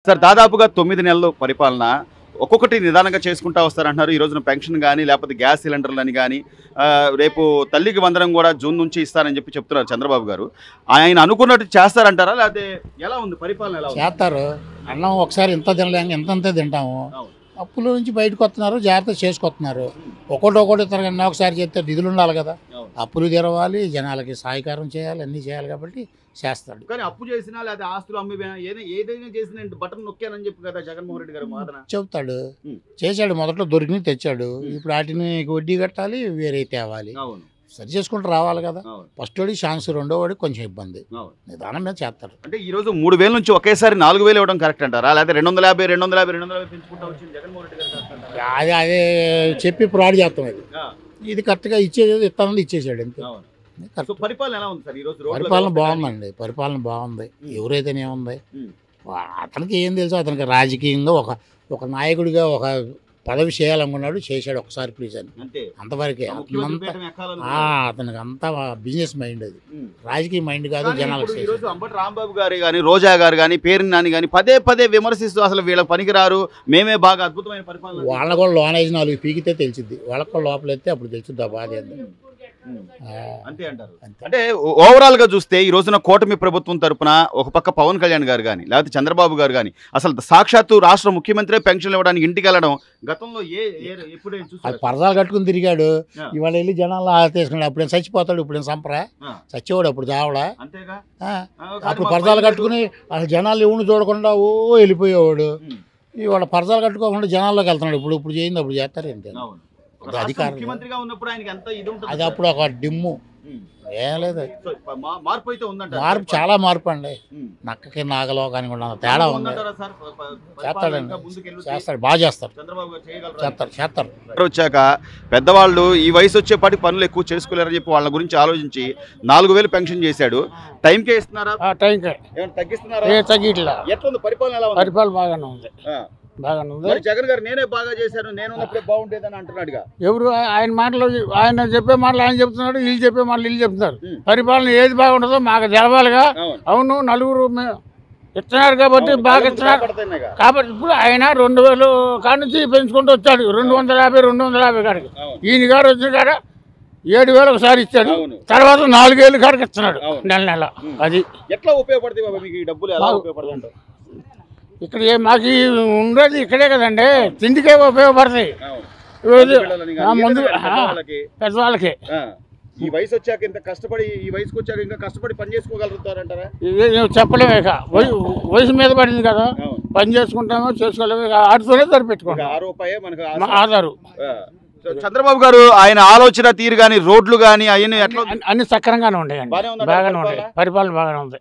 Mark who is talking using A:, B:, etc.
A: Sir దాదాపుగా 9 నెలలు పరిపాలన ఒక్కొక్కటి నిదానంగా చేసుకుంటా వస్తారంటున్నారు. ఈ రోజున పెన్షన్ కానీ లేకపోతే గ్యాస్ సిలిండర్లని కానీ రేపు తల్లికి వందనం కూడా జూన్ నుంచి ఇస్తారని చెప్తున్నారు చంద్రబాబు గారు. ఆయన అనుకున్నట్టు చేస్తారంటారా లేకపోతే ఎలా ఉంది పరిపాలన? ఎలా
B: చేస్తారు. అన్నం ఒకసారి ఇంత తినలేక ఇంతంతే తింటాము. అప్పుల నుంచి బయటకు వస్తున్నారు, జాగ్రత్త చేసుకొస్తున్నారు. ఒకటి తరగతి ఒకసారి చేస్తే నిధులు ఉండాలి కదా, అప్పులు తెరవాలి, జనాలకి సహాయకారం చేయాలి, అన్నీ చేయాలి కాబట్టి చేస్తాడు.
A: కానీ అప్పు చేసినా లేదా ఆస్తులు అమ్మి ఏదైనా చేసిన బటన్ నొక్కానని చెప్పి కదా జగన్మోహన్ రెడ్డి గారు వాదన
B: చెబుతాడు. చేశాడు, మొదట్లో దొరికిని తెచ్చాడు, ఇప్పుడు వాటిని వడ్డీ కట్టాలి, వేరే తేవాలి, సరి చేసుకుంటూ రావాలి కదా. ఫస్ట్ వాడికి ఛాన్స్, రెండో వాడికి కొంచెం ఇబ్బంది, నిదానం మీద చేస్తారు.
A: అంటే ఈ రోజు 3,000 నుంచి ఒకేసారి 4,000 ఇవ్వడం కరెక్ట్ అంటారా లేకపోతే 250 పెంచుకుంటా వచ్చింది జగన్మోహన్ రెడ్డి గారు?
B: అదే చెప్పి ఫ్రాడ్ చేస్తాం. ఇది కరెక్ట్గా ఇచ్చేది ఇస్తానని ఇచ్చేసాడు అంతే.
A: పరిపాలన ఎలా ఉంది సార్ ఈ రోజు?
B: పరిపాలన బాగుందండి, పరిపాలన బాగుంది. ఎవరైతేనేముంది, అతనికి ఏం తెలుసు, అతనికి రాజకీయంగా ఒక నాయకుడిగా ఒక పదవి చేయాలనుకున్నాడు, చేశాడు ఒకసారి ప్లీజ్ అని, అంతవరకే. అతనికి అంతా బిజినెస్ మైండ్, అది రాజకీయ మైండ్ కాదు. జనాలకు
A: అంబటి రాంబాబు గారు కానీ రోజా గారు కానీ పేరుని నాని కానీ పదే విమర్శిస్తూ అసలు వీళ్ళకి పనికిరారు, మేమే బాగా అద్భుతమైన పరిపాలన.
B: వాళ్ళకు కూడా లోన్ వేసి 4 పీకితే తెలిసిద్ది, వాళ్ళకు కూడా లోపల ఎత్తే అప్పుడు తెలిసిద్ది ఆ బాధ ఏంది.
A: అంతే అంటారు. అంటే ఓవరాల్ గా చూస్తే ఈ రోజున కూటమి ప్రభుత్వం తరపున ఒక పక్క పవన్ కళ్యాణ్ గారు కానీ లేకపోతే చంద్రబాబు గారు కానీ అసలు సాక్షాత్తు రాష్ట్ర ముఖ్యమంత్రి పెన్షన్ ఇవ్వడానికి ఇంటికి వెళ్ళడం గతంలో
B: పరదాలు కట్టుకుని తిరిగాడు. ఇవాళ వెళ్ళి జనాలు తీసుకున్నాడు. అప్పుడేం చచ్చిపోతాడు, ఇప్పుడేం సంపరా చచ్చేవాడు, అప్పుడు చావడా. అప్పుడు పరదాలు కట్టుకుని అసలు జనాలు ఎవరిని చూడకుండా వెళ్ళిపోయేవాడు. ఇవాళ పరదాలు కట్టుకోకుండా జనాల్లోకి వెళ్తున్నాడు. ఇప్పుడు చేయింది అప్పుడు చేస్తారు ఏంటి అధికారం. అది అప్పుడు ఒక డిమ్ము, ఏం లేదు. మార్పు చాలా మార్పు అండి. నక్కకి నాగలోకానికి ఉన్న తేడా ఉంది. చేస్తాడండి, చేస్తాడు, బాగా చేస్తారు. చేస్తారు.
A: వచ్చాక పెద్దవాళ్ళు ఈ వయసు వచ్చేపాటి పనులు ఎక్కువ చేసుకోలేరని చెప్పి వాళ్ళ గురించి ఆలోచించి 4,000 పెన్షన్ చేశాడు. టైంకే ఇస్తున్నారా?
B: టైంకే
A: తగ్గిస్తున్నారా?
B: తగ్గిట్లా.
A: ఎట్లుంది పరిపాలన?
B: పరిపాలన బాగానే ఉంది.
A: జగన్ గారు నేనే బాగా చేశాను, నేను ఉన్నప్పుడే బాగుండేదని అంటున్నాడుగా.
B: ఎవరు ఆయన మాటలు, ఆయన చెప్పే మాటలు ఆయన చెప్తున్నాడు, వీళ్ళు చెప్పే మాటలు వీళ్ళు చెప్తున్నారు. పరిపాలన ఏది బాగుంటుందో మాకు తెలవాలిగా. అవును, నలుగురు ఇస్తున్నారు కాబట్టి బాగా ఇస్తున్నారు కాబట్టి ఇప్పుడు ఆయన 2,000 కాడి నుంచి పెంచుకుంటూ వచ్చాడు. 250 కాడికి. ఈయన గారు వచ్చిన కాడ 7,000 ఒకసారి ఇచ్చాడు, తర్వాత 4,000 కాడికి ఇస్తున్నాడు నెల. అది
A: ఎట్లా ఉపయోగపడుతుంది మీకు ఈ డబ్బులు? ఎలా ఉపయోగపడుతుంది?
B: ఇక్కడ మాకు ఉండేది ఇక్కడే కదండి, తిండికే ఉపయోగపడతాయి. ముందు పెద్దవాళ్ళకి
A: ఈ వయసు వచ్చాక ఇంత కష్టపడి, ఈ వయసుకు వచ్చాక ఇంకా కష్టపడి పని చేసుకోగలుగుతారంటారా?
B: చెప్పలేము. ఇక వయసు మీద పడింది కదా, పని చేసుకుంటామో చేసుకోలేము, ఆడితోనే సరిపెట్టుకోండి. ఆధారు.
A: చంద్రబాబు గారు ఆయన ఆలోచన తీరు కానీ రోడ్లు కానీ అవన్నీ ఎట్లా?
B: అన్ని సక్రంగానే ఉండేయండి, బాగానే ఉండే, పరిపాలన బాగానే ఉంది.